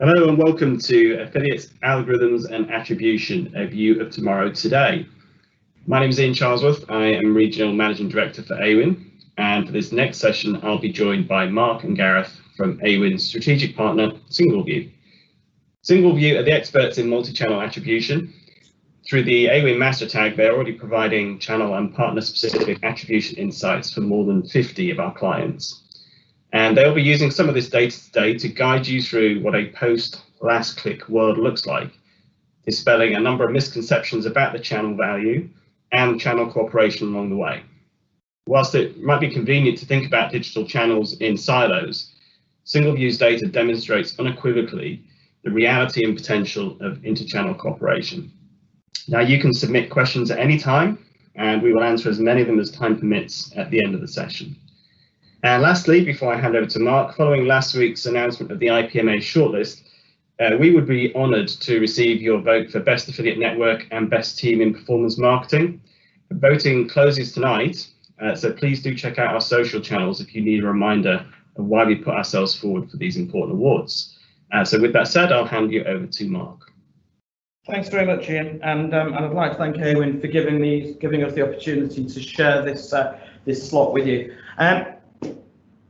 Hello and welcome to Affiliates, Algorithms and Attribution, a view of tomorrow today. My name is Ian Charlesworth. I am Regional Managing Director for Awin, and for this next session I'll be joined by Mark and Gareth from Awin's strategic partner, SingleView. SingleView are the experts in multi-channel attribution. Through the Awin master tag, they're already providing channel and partner-specific attribution insights for more than 50 of our clients. And they'll be using some of this data today to guide you through what a post-last click world looks like, dispelling a number of misconceptions about the channel value and channel cooperation along the way. Whilst it might be convenient to think about digital channels in silos, SingleView's data demonstrates unequivocally the reality and potential of interchannel cooperation. Now you can submit questions at any time, and we will answer as many of them as time permits at the end of the session. And lastly, before I hand over to Mark, following last week's announcement of the IPMA shortlist, we would be honoured to receive your vote for Best Affiliate Network and Best Team in Performance Marketing. The voting closes tonight, so please do check out our social channels if you need a reminder of why we put ourselves forward for these important awards. So with that said, I'll hand you over to Mark. Thanks very much, Ian, and I'd like to thank Awin for giving us the opportunity to share this slot with you.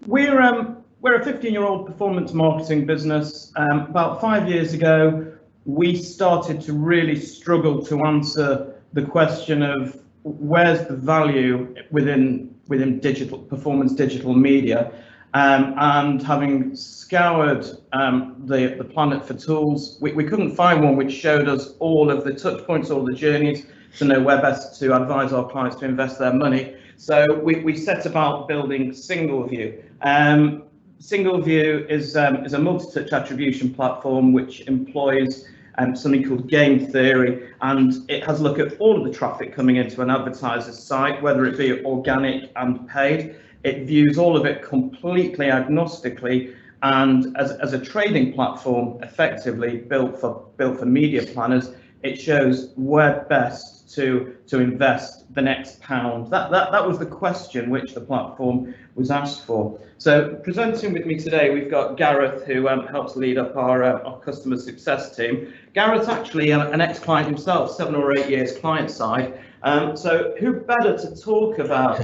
We're a 15-year-old performance marketing business. About 5 years ago, we started to really struggle to answer the question of where's the value within digital media. And having scoured the planet for tools, we couldn't find one which showed us all of the touch points, all the journeys to know where best to advise our clients to invest their money. So we set about building SingleView. SingleView is a multi-touch attribution platform which employs something called game theory, and it has a look at all of the traffic coming into an advertiser's site, whether it be organic and paid. It views all of it completely agnostically, and as a trading platform, effectively built for media planners, it shows where best to invest the next pound. That was the question which the platform was asked for. So presenting with me today, we've got Gareth, who helps lead up our customer success team. Gareth's actually an ex-client himself, 7 or 8 years client side. So who better to talk about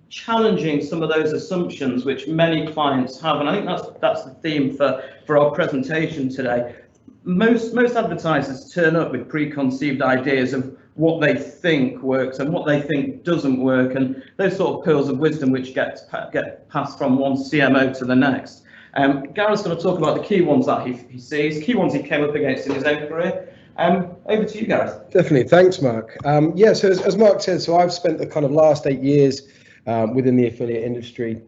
challenging some of those assumptions which many clients have, and I think that's the theme for our presentation today. Most advertisers turn up with preconceived ideas of what they think works and what they think doesn't work, and those sort of pearls of wisdom which get passed from one CMO to the next. Gareth's going to talk about the key ones that he sees, key ones he came up against in his own career. Over to you, Gareth. Definitely, thanks, Mark. Yeah, so as Mark said, so I've spent the kind of last 8 years within the affiliate industry.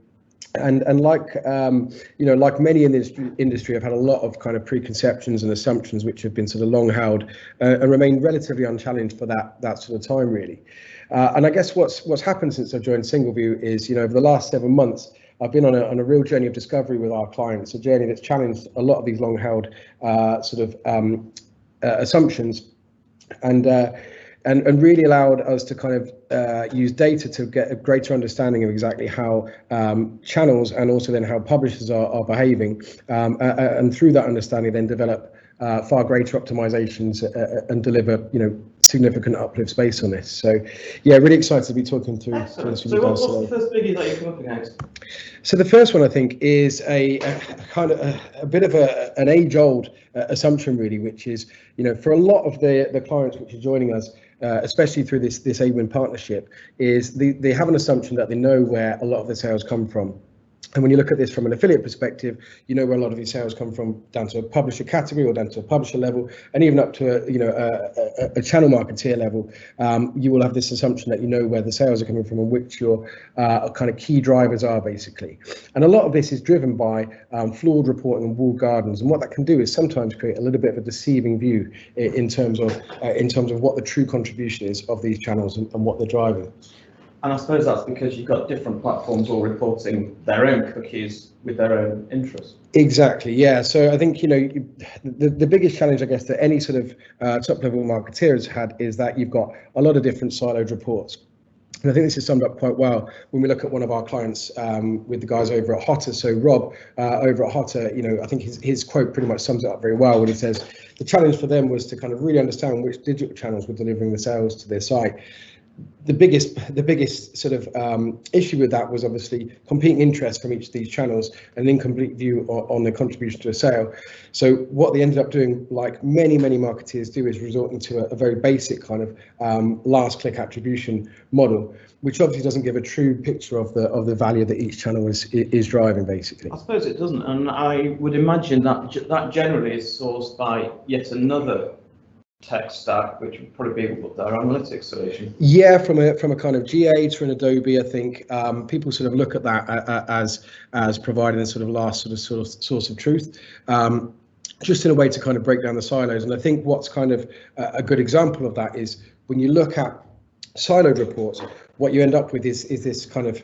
And like like many in this industry, I've had a lot of kind of preconceptions and assumptions which have been sort of long held and remain relatively unchallenged for that sort of time, really. And I guess what's happened since I've joined SingleView is, over the last 7 months, I've been on a real journey of discovery with our clients, a journey that's challenged a lot of these long held assumptions, and really allowed us to kind of use data to get a greater understanding of exactly how channels and also then how publishers are behaving, and through that understanding then develop far greater optimizations and deliver significant uplifts based on this. So yeah, really excited to be talking through this with you guys today. What's the first biggie that you come up against? So the first one, I think, is a kind of a bit of an age-old assumption, really, which is, for a lot of the clients which are joining us, especially through this Awin partnership, is they have an assumption that they know where a lot of the sales come from. And when you look at this from an affiliate perspective, where a lot of these sales come from, down to a publisher category or down to a publisher level, and even up to a channel marketeer level. You will have this assumption that where the sales are coming from and which your kind of key drivers are, basically. And a lot of this is driven by flawed reporting and walled gardens. And what that can do is sometimes create a little bit of a deceiving view in terms of what the true contribution is of these channels and what they're driving. And I suppose that's because you've got different platforms all reporting their own cookies with their own interests. Exactly, yeah. So I think, the biggest challenge, I guess, that any sort of top level marketeer has had is that you've got a lot of different siloed reports. And I think this is summed up quite well when we look at one of our clients with the guys over at Hotter. So Rob over at Hotter, I think his quote pretty much sums it up very well when he says the challenge for them was to kind of really understand which digital channels were delivering the sales to their site. The biggest sort of issue with that was obviously competing interest from each of these channels and an incomplete view on the contribution to a sale. So what they ended up doing, like many marketeers do, is resorting to a very basic kind of last click attribution model, which obviously doesn't give a true picture of the value that each channel is driving, basically. I suppose it doesn't, and I would imagine that generally is sourced by yet another tech stack, which would probably be their analytics solution. Yeah, from a kind of GA to an Adobe, I think people sort of look at that as providing a sort of last sort of source of truth, just in a way to kind of break down the silos. And I think what's kind of a good example of that is when you look at siloed reports, what you end up with is this kind of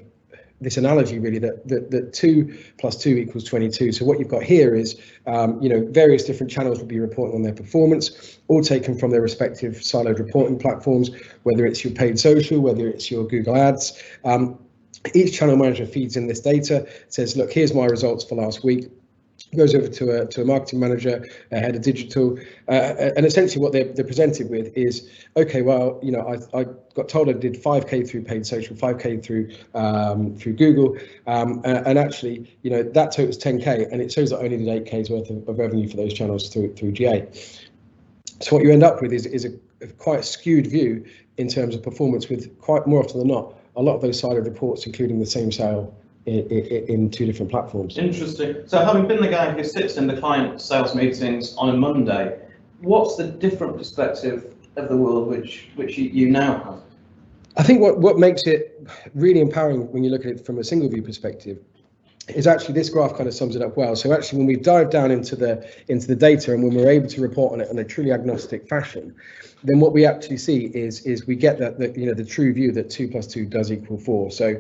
this analogy really that 2 + 2 = 22. So what you've got here is various different channels will be reporting on their performance, all taken from their respective siloed reporting platforms, whether it's your paid social, whether it's your Google Ads. Each channel manager feeds in this data, says, look, here's my results for last week. Goes over to a marketing manager, a head of digital, and essentially what they're presented with is, okay, well, I got told I did 5K through paid social, 5K through Google, and actually, that totals 10K, and it shows that I only did 8K's worth of revenue for those channels through GA. So what you end up with is a quite skewed view in terms of performance, with quite more often than not, a lot of those siloed reports including the same sale in 2 different platforms. Interesting. So having been the guy who sits in the client sales meetings on a Monday, what's the different perspective of the world which you now have? I think what makes it really empowering when you look at it from a single view perspective is actually this graph kind of sums it up well. So actually when we dive down into the data and when we're able to report on it in a truly agnostic fashion, then what we actually see is we get that the true view that 2 + 2 does equal 4. So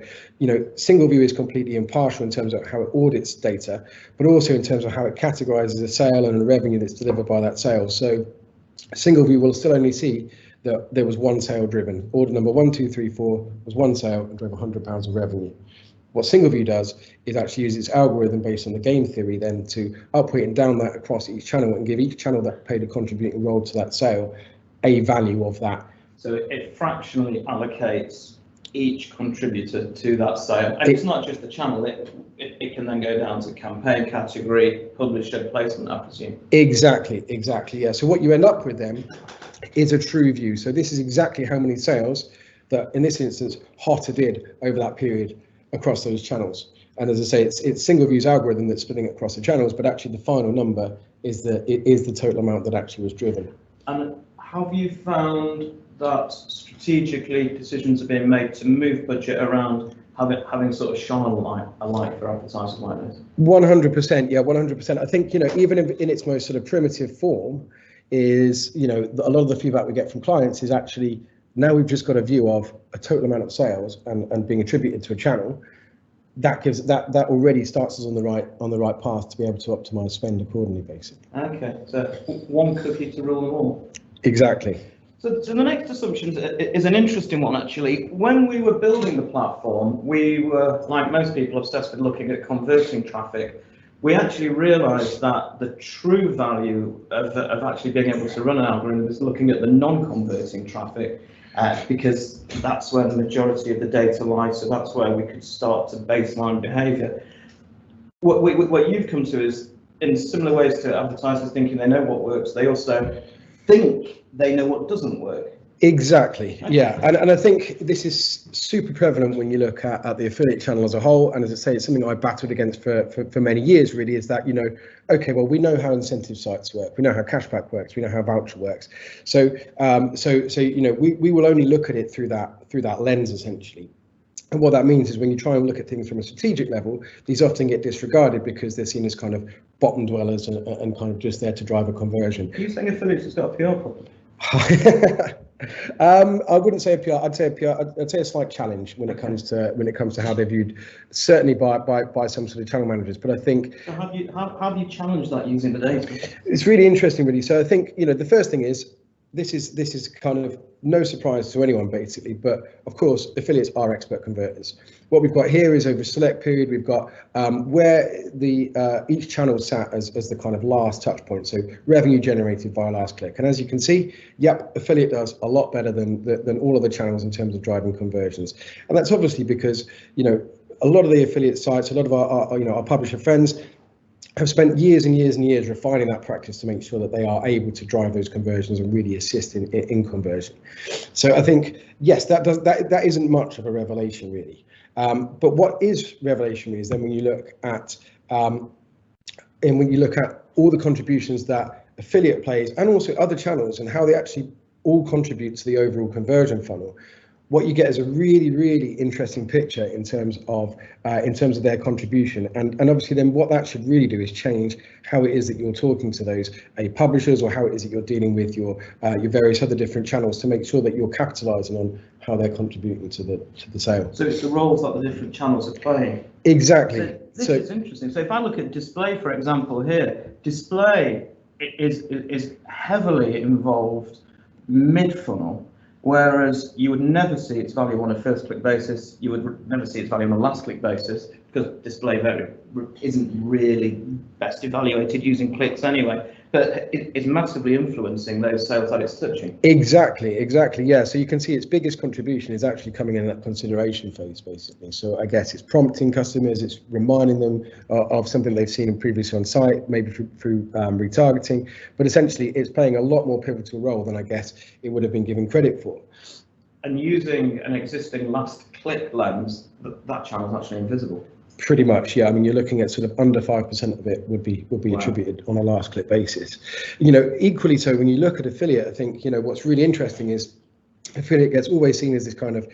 single view is completely impartial in terms of how it audits data, but also in terms of how it categorizes a sale and the revenue that's delivered by that sale. So single view will still only see that there was one sale driven. Order number 1, 2, 3, 4 was one sale and drove £100 of revenue. What SingleView does is actually use its algorithm based on the game theory then to upweight and down that across each channel and give each channel that played a contributing role to that sale a value of that. So it fractionally allocates each contributor to that sale. And it's not just the channel, it can then go down to campaign category, publisher, placement, I presume. Exactly, yeah. So what you end up with then is a true view. So this is exactly how many sales that, in this instance, Hotter did over that period across those channels. And as I say, it's SingleView's algorithm that's splitting it across the channels, but actually the final number is the total amount that actually was driven. And have you found that strategically decisions are being made to move budget around, having sort of shone a light for advertisers like this? 100%, yeah, 100%. I think even in its most sort of primitive form, is a lot of the feedback we get from clients is actually, now we've just got a view of a total amount of sales and being attributed to a channel. That already starts us on the right path to be able to optimize spend accordingly, basically. Okay, so one cookie to rule them all. Exactly. So the next assumption is an interesting one, actually. When we were building the platform, we were, like most people, obsessed with looking at converting traffic. We actually realized that the true value of actually being able to run an algorithm is looking at the non-converting traffic, because that's where the majority of the data lies. So that's where we could start to baseline behavior. What you've come to is, in similar ways to advertisers thinking they know what works, they also think they know what doesn't work. Exactly, yeah, and I think this is super prevalent when you look at the affiliate channel as a whole. And as I say, it's something I battled against for many years, really, is that, okay, well, we know how incentive sites work, we know how cashback works, we know how voucher works. So we will only look at it through that lens, essentially. And what that means is when you try and look at things from a strategic level, these often get disregarded because they're seen as kind of bottom dwellers and kind of just there to drive a conversion. Are you saying affiliates has got a PR problem? I wouldn't say a PR. I'd say a slight challenge when it comes to how they're viewed, certainly by some sort of channel managers. But I think, so how do you challenge that using the data? It's really interesting, really. So I think the first thing is, this is kind of no surprise to anyone basically, but of course affiliates are expert converters. What we've got here is over a select period, we've got where the each channel sat as the kind of last touch point, so revenue generated via last click. And as you can see, yep, affiliate does a lot better than all of the channels in terms of driving conversions. And that's obviously because, you know, a lot of the affiliate sites, a lot of our publisher friends have spent years and years and years refining that practice to make sure that they are able to drive those conversions and really assist in conversion. So I think, yes, that isn't much of a revelation really. But what is revelation is then when you look at all the contributions that affiliate plays and also other channels and how they actually all contribute to the overall conversion funnel. What you get is a really, really interesting picture in terms of their contribution, and obviously then what that should really do is change how it is that you're talking to those publishers, or how it is that you're dealing with your various other different channels to make sure that you're capitalising on how they're contributing to the sale. So it's the roles that the different channels are playing. Exactly. So this is interesting. So if I look at display, for example, here, display is heavily involved mid-funnel. Whereas you would never see its value on a first click basis, you would never see its value on a last click basis, because display isn't really best evaluated using clicks anyway, but it's massively influencing those sales that it's touching. Exactly, yeah. So you can see its biggest contribution is actually coming in that consideration phase, basically. So I guess it's prompting customers, it's reminding them of something they've seen previously on site, maybe through retargeting, but essentially it's playing a lot more pivotal role than I guess it would have been given credit for. And using an existing last click lens, that channel is actually invisible. Pretty much, yeah. I mean, you're looking at sort of under 5% of it would be wow. Attributed on a last click basis. You know, equally so when you look at affiliate, I think, you know, what's really interesting is affiliate gets always seen as this kind of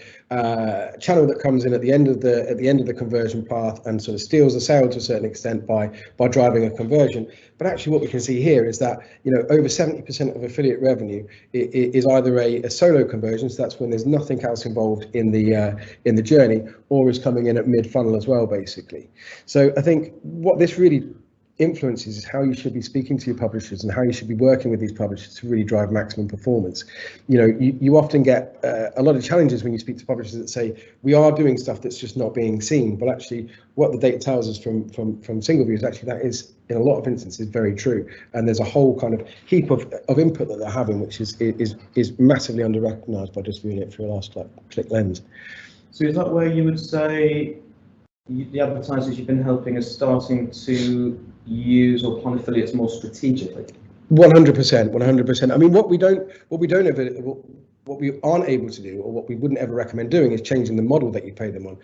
channel that comes in at the end of the conversion path and sort of steals the sale to a certain extent by driving a conversion. But actually what we can see here is that, you know, over 70% of affiliate revenue is either a solo conversion, so that's when there's nothing else involved in the journey, or is coming in at mid funnel as well, basically. So I think what this really influences is how you should be speaking to your publishers and how you should be working with these publishers to really drive maximum performance. You know, you often get a lot of challenges when you speak to publishers that say we are doing stuff that's just not being seen, but actually what the data tells us from SingleView is actually that is in a lot of instances very true, and there's a whole kind of heap of input that they're having, which is massively under recognized by just viewing it through a last click lens. So is that where you would say the advertisers you've been helping are starting to use or plan affiliates more strategically? 100%. I mean, what we aren't able to do, or what we wouldn't ever recommend doing, is changing the model that you pay them on.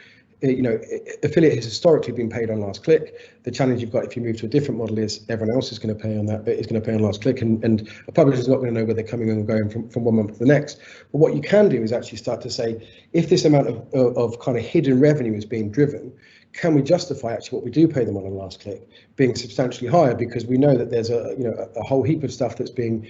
You know, affiliate has historically been paid on last click. The challenge you've got if you move to a different model is everyone else is going to pay on that, but is going to pay on last click, and a publisher is not going to know where they're coming and going from one month to the next. But what you can do is actually start to say, if this amount of kind of hidden revenue is being driven, can we justify actually what we do pay them on last click being substantially higher, because we know that there's a whole heap of stuff that's being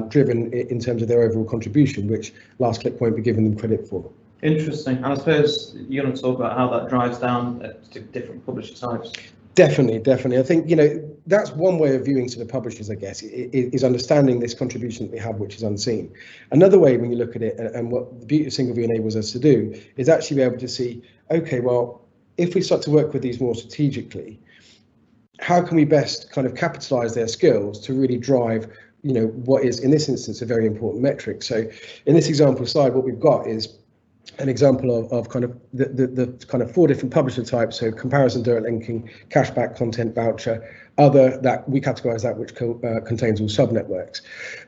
driven in terms of their overall contribution, which last click won't be giving them credit for. Interesting. And I suppose you're going to talk about how that drives down to different publisher types. Definitely. I think, you know, that's one way of viewing to the publishers, I guess, is understanding this contribution that we have, which is unseen. Another way, when you look at it, and what the beauty of SingleView enables us to do, is actually be able to see, okay, well, if we start to work with these more strategically, how can we best kind of capitalize their skills to really drive, you know, what is in this instance a very important metric. So in this example slide, what we've got is an example of kind of the kind of 4 different publisher types. So comparison, direct linking, cashback, content, voucher, other, that we categorize that which contains all sub networks.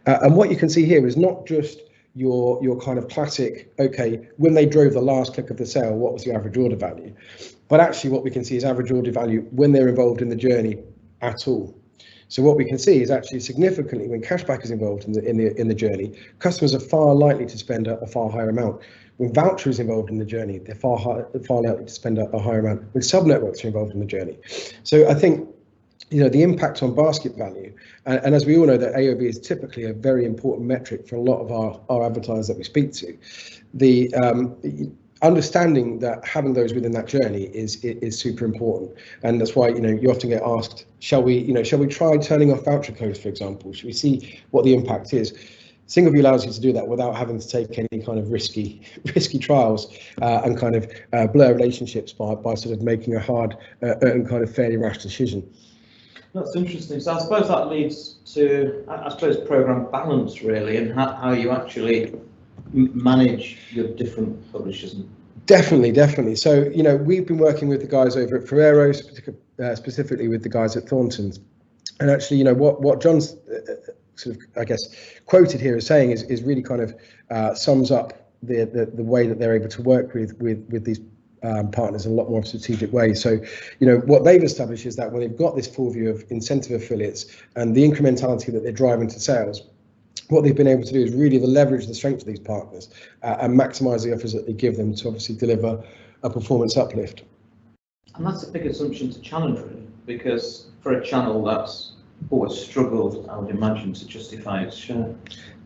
And what you can see here is not just your kind of classic, okay, when they drove the last click of the sale, what was the average order value? But actually what we can see is average order value when they're involved in the journey at all. So what we can see is actually significantly when cashback is involved in the journey, customers are far likely to spend a far higher amount. When voucher is involved in the journey, they're far likely to spend a higher amount. When sub networks are involved in the journey. So I think, you know, the impact on basket value, and as we all know that AOV is typically a very important metric for a lot of our advertisers that we speak to. The understanding that having those within that journey is super important, and that's why, you know, you often get asked, shall we try turning off voucher codes, for example? Should we see what the impact is? SingleView allows you to do that without having to take any kind of risky trials and kind of blur relationships by sort of making a hard and kind of fairly rash decision. That's interesting. So I suppose that leads to, I suppose, program balance really, and how you actually manage your different publishers. Definitely. So, you know, we've been working with the guys over at Ferrero, specifically with the guys at Thornton's. And actually, you know, what John's sort of, I guess, quoted here as saying is really kind of sums up the way that they're able to work with these partners in a lot more strategic way. So, you know, what they've established is that when they've got this full view of incentive affiliates and the incrementality that they're driving to sales, what they've been able to do is really leverage the strength of these partners and maximize the offers that they give them to obviously deliver a performance uplift. And that's a big assumption to challenge, really, because for a channel that's always struggled, I would imagine, to justify its share.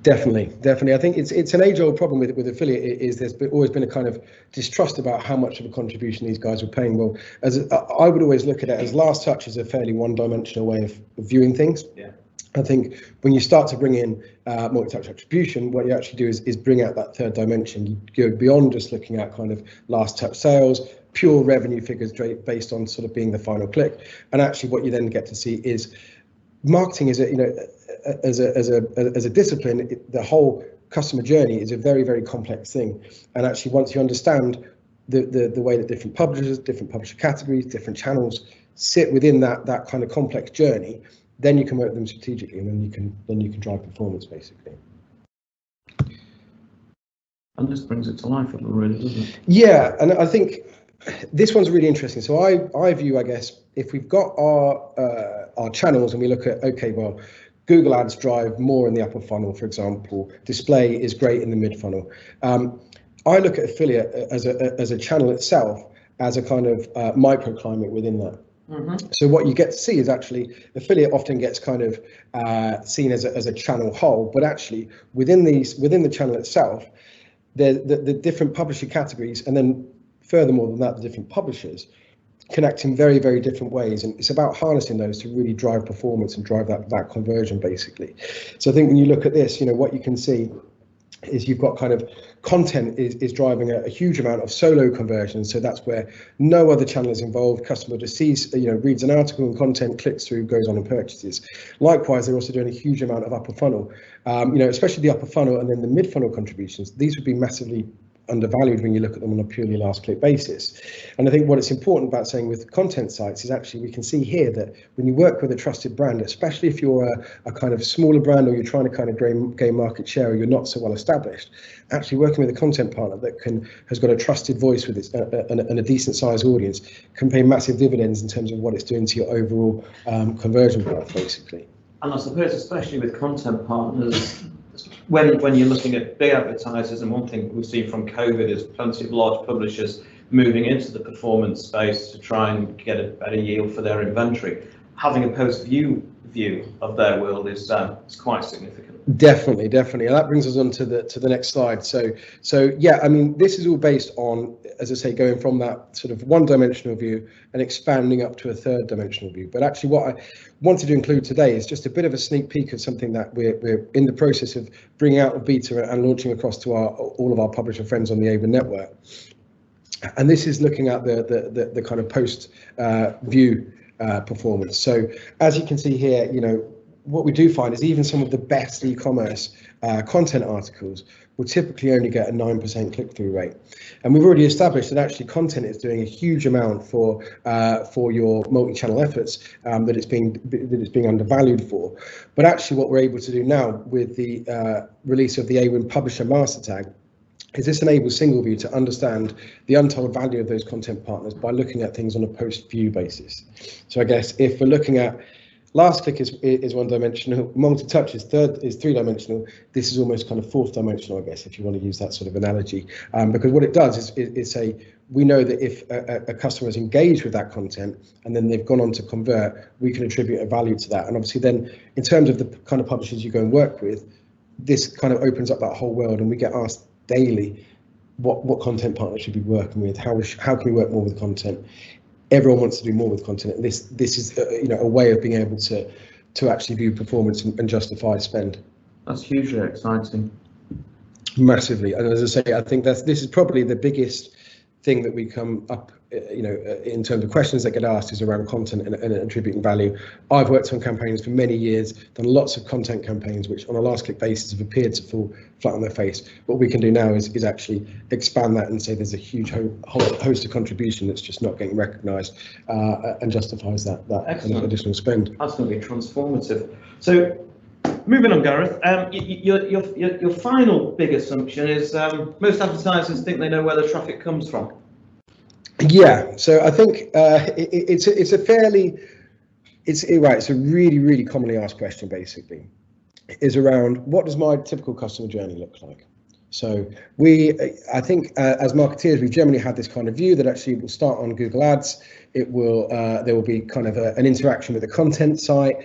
Definitely. I think it's an age-old problem with affiliate. Is there's always been a kind of distrust about how much of a contribution these guys were paying. Well, as I would always look at it as last touch is a fairly one-dimensional way of viewing things. Yeah. I think when you start to bring in multi-touch attribution, what you actually do is bring out that third dimension. You go beyond just looking at kind of last touch sales, pure revenue figures based on sort of being the final click, and actually what you then get to see is marketing is as a discipline. The whole customer journey is a very, very complex thing, and actually once you understand the way that different publishers, different publisher categories, different channels sit within that kind of complex journey, then you can work with them strategically, and then you can drive performance basically. And this brings it to life a little, really, doesn't it? Yeah, and I think this one's really interesting. So I view, I guess, if we've got our channels and we look at, okay, well, Google Ads drive more in the upper funnel, for example. Display is great in the mid funnel. I look at affiliate as a channel itself as a kind of microclimate within that. Mm-hmm. So what you get to see is actually affiliate often gets kind of seen as a channel whole, but actually within the channel itself, the different publisher categories, and then furthermore than that, the different publishers connect in very, very different ways, and it's about harnessing those to really drive performance and drive that conversion basically. So I think when you look at this, you know, what you can see is you've got kind of content is driving a huge amount of solo conversions. So that's where no other channel is involved. Customer just sees, you know, reads an article and content, clicks through, goes on and purchases. Likewise, they're also doing a huge amount of upper funnel, you know, especially the upper funnel and then the mid funnel contributions. These would be massively undervalued when you look at them on a purely last click basis. And I think what it's important about saying with content sites is actually we can see here that when you work with a trusted brand, especially if you're a kind of smaller brand or you're trying to kind of gain market share or you're not so well established, actually working with a content partner that has got a trusted voice with its and a decent sized audience can pay massive dividends in terms of what it's doing to your overall conversion growth basically. And I suppose especially with content partners, when you're looking at big advertisers, and one thing we've seen from COVID is plenty of large publishers moving into the performance space to try and get a better yield for their inventory. Having a post-view view of their world is quite significant. Definitely. And that brings us on to the next slide. So yeah, I mean, this is all based on, as I say, going from that sort of one-dimensional view and expanding up to a third-dimensional view. But actually, what I wanted to include today is just a bit of a sneak peek of something that we're in the process of bringing out of beta and launching across to all of our publisher friends on the Awin network. And this is looking at the kind of post-view performance. So as you can see here, you know, what we do find is even some of the best e-commerce content articles will typically only get a 9% click-through rate. And we've already established that actually content is doing a huge amount for your multi-channel efforts that it's being undervalued for. But actually what we're able to do now with the release of the Awin Publisher Master Tag is this enables SingleView to understand the untold value of those content partners by looking at things on a post-view basis. So I guess if we're looking at last click is one-dimensional, multi-touch is three-dimensional, this is almost kind of fourth-dimensional, I guess, if you want to use that sort of analogy. Because what it does is say, we know that if a customer is engaged with that content and then they've gone on to convert, we can attribute a value to that. And obviously then, in terms of the kind of publishers you go and work with, this kind of opens up that whole world, and we get asked daily what content partners should be working with, how can we work more with content. Everyone wants to do more with content, and this is you know, a way of being able to actually view performance and justify spend. That's hugely exciting. Massively, and as I say, I think this is probably the biggest thing that we come up, in terms of questions that get asked is around content and attributing value. I've worked on campaigns for many years, done lots of content campaigns, which on a last click basis have appeared to fall flat on their face. What we can do now is actually expand that and say there's a huge host of contribution that's just not getting recognised and justifies that kind of additional spend. That's going to be transformative. So, moving on, Gareth, your final big assumption is most advertisers think they know where the traffic comes from. Yeah, so I think it's a really commonly asked question, basically, is around what does my typical customer journey look like? So I think as marketeers, we've generally had this kind of view that actually it will start on Google Ads. There will be kind of an interaction with the content site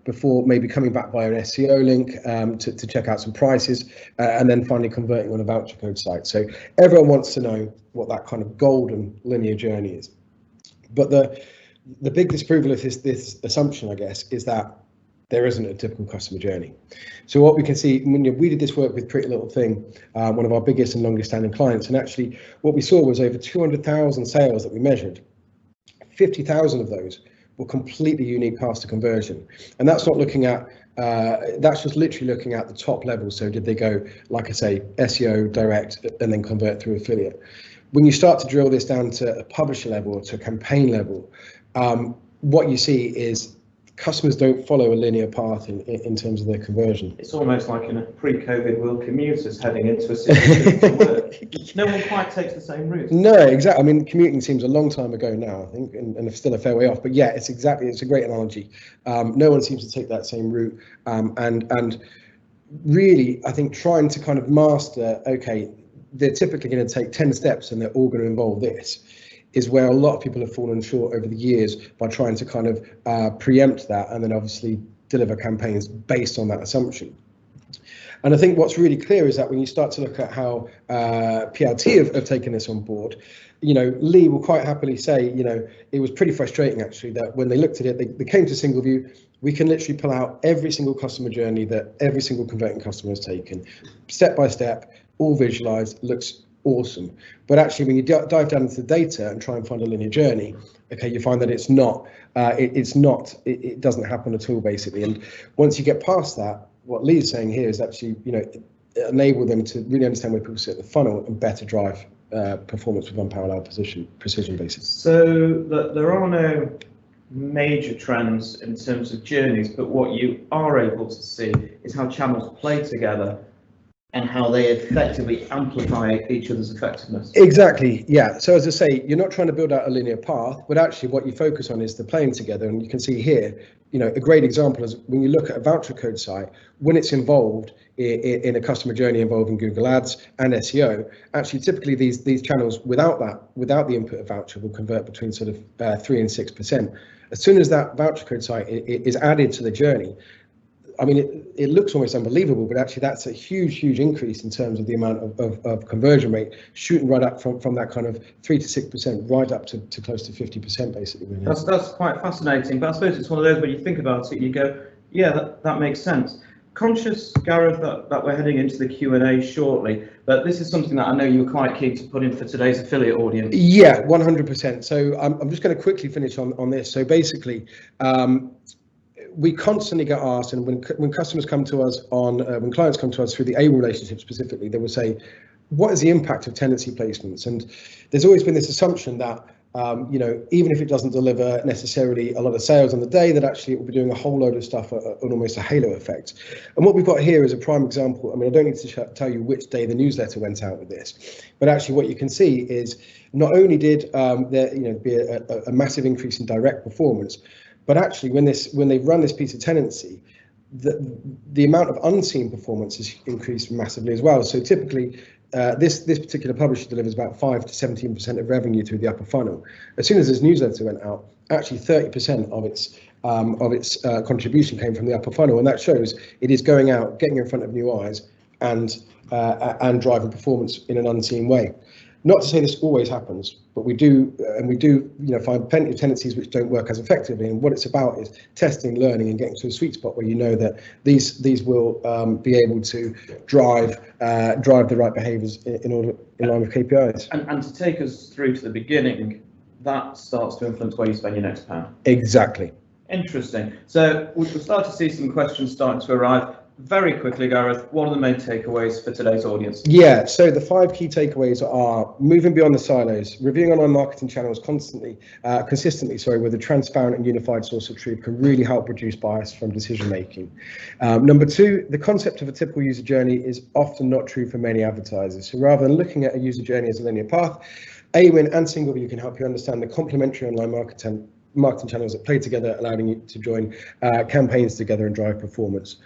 before maybe coming back via an SEO link to check out some prices, and then finally converting on a voucher code site. So everyone wants to know what that kind of golden linear journey is. But the big disproval of this assumption, I guess, is that there isn't a typical customer journey. So what we can see, when we did this work with Pretty Little Thing, one of our biggest and longest standing clients, and actually what we saw was over 200,000 sales that we measured. 50,000 of those were completely unique paths to conversion. And that's not looking at, that's just literally looking at the top level. So did they go, like I say, SEO, direct, and then convert through affiliate? When you start to drill this down to a publisher level or to a campaign level, what you see is customers don't follow a linear path in terms of their conversion. It's almost like in a pre-COVID world, commuters heading into a city to work. No one quite takes the same route. No, exactly. I mean, commuting seems a long time ago now, I think, and it's still a fair way off. But yeah, it's a great analogy. No one seems to take that same route. And really, I think trying to kind of master, okay, they're typically going to take 10 steps and they're all going to involve this, is where a lot of people have fallen short over the years by trying to kind of preempt that and then obviously deliver campaigns based on that assumption. And I think what's really clear is that when you start to look at how PLT have taken this on board, Lee will quite happily say, it was pretty frustrating actually that when they looked at it, they came to SingleView. We can literally pull out every single customer journey that every single converting customer has taken, step by step, all visualized, looks awesome. But actually, when you dive down into the data and try and find a linear journey, okay, you find that it doesn't happen at all, basically. And once you get past that, what Lee's saying here is actually, enable them to really understand where people sit in the funnel and better drive performance with unparalleled precision, basically. So there are no major trends in terms of journeys, but what you are able to see is how channels play together and how they effectively amplify each other's effectiveness. Exactly, yeah. So as I say, you're not trying to build out a linear path, but actually what you focus on is the playing together. And you can see here, a great example is when you look at a voucher code site, when it's involved in a customer journey involving Google Ads and SEO, actually typically these channels without the input of voucher will convert between sort of 3 and 6%. As soon as that voucher code site is added to the journey, I mean, it looks almost unbelievable, but actually that's a huge increase in terms of the amount of conversion rate, shooting right up from that kind of 3 to 6% right up to close to 50%, basically. That's quite fascinating, but I suppose it's one of those when you think about it, you go, yeah, that makes sense. Conscious, Gareth, that we're heading into the Q&A shortly, but this is something that I know you were quite keen to put in for today's affiliate audience. Yeah, 100%. So I'm just going to quickly finish on this. So basically, we constantly get asked, and when customers come to us when clients come to us through the Awin relationship specifically, they will say, what is the impact of tenancy placements? And there's always been this assumption that, even if it doesn't deliver necessarily a lot of sales on the day, that actually it will be doing a whole load of stuff on almost a halo effect. And what we've got here is a prime example. I mean, I don't need to tell you which day the newsletter went out with this, but actually what you can see is not only did there be a massive increase in direct performance, but actually, when they run this piece of tenancy, the amount of unseen performance has increased massively as well. So typically, this particular publisher delivers about 5 to 17% of revenue through the upper funnel. As soon as this newsletter went out, actually 30% of its contribution came from the upper funnel, and that shows it is going out, getting in front of new eyes, and driving performance in an unseen way. Not to say this always happens, but we do find plenty of tenancies which don't work as effectively. And what it's about is testing, learning, and getting to a sweet spot where you know that these will be able to drive the right behaviours in line with KPIs. And to take us through to the beginning, that starts to influence where you spend your next pound. Exactly. Interesting. So we'll start to see some questions starting to arrive. Very quickly, Gareth, what are the main takeaways for today's audience? Yeah, so the 5 key takeaways are moving beyond the silos, reviewing online marketing channels consistently, with a transparent and unified source of truth can really help reduce bias from decision making. Number 2, the concept of a typical user journey is often not true for many advertisers. So rather than looking at a user journey as a linear path, Awin and SingleView can help you understand the complementary online marketing channels that play together, allowing you to join campaigns together and drive performance.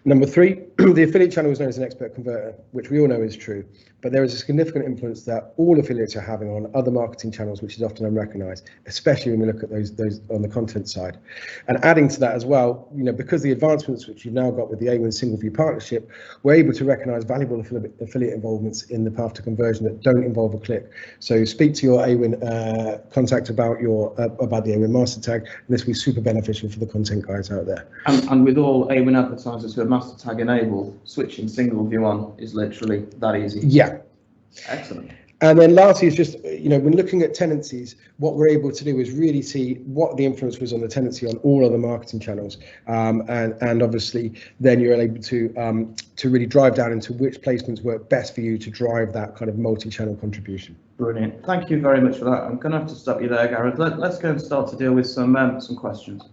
Number 3, the affiliate channel is known as an expert converter, which we all know is true, but there is a significant influence that all affiliates are having on other marketing channels, which is often unrecognized, especially when we look at those on the content side. And adding to that as well, because the advancements which you've now got with the Awin SingleView partnership, we're able to recognize valuable affiliate involvements in the path to conversion that don't involve a click. So speak to your Awin contact about the Awin master tag, and this will be super beneficial for the content guys out there. And with all Awin advertisers who are master tag enabled, switching SingleView on is literally that easy. Yeah. Excellent. And then lastly is just, when looking at tenancies, what we're able to do is really see what the influence was on the tenancy on all other marketing channels. And obviously then you're able to really drive down into which placements work best for you to drive that kind of multi-channel contribution. Brilliant. Thank you very much for that. I'm going to have to stop you there, Gareth. Let's go and start to deal with some questions.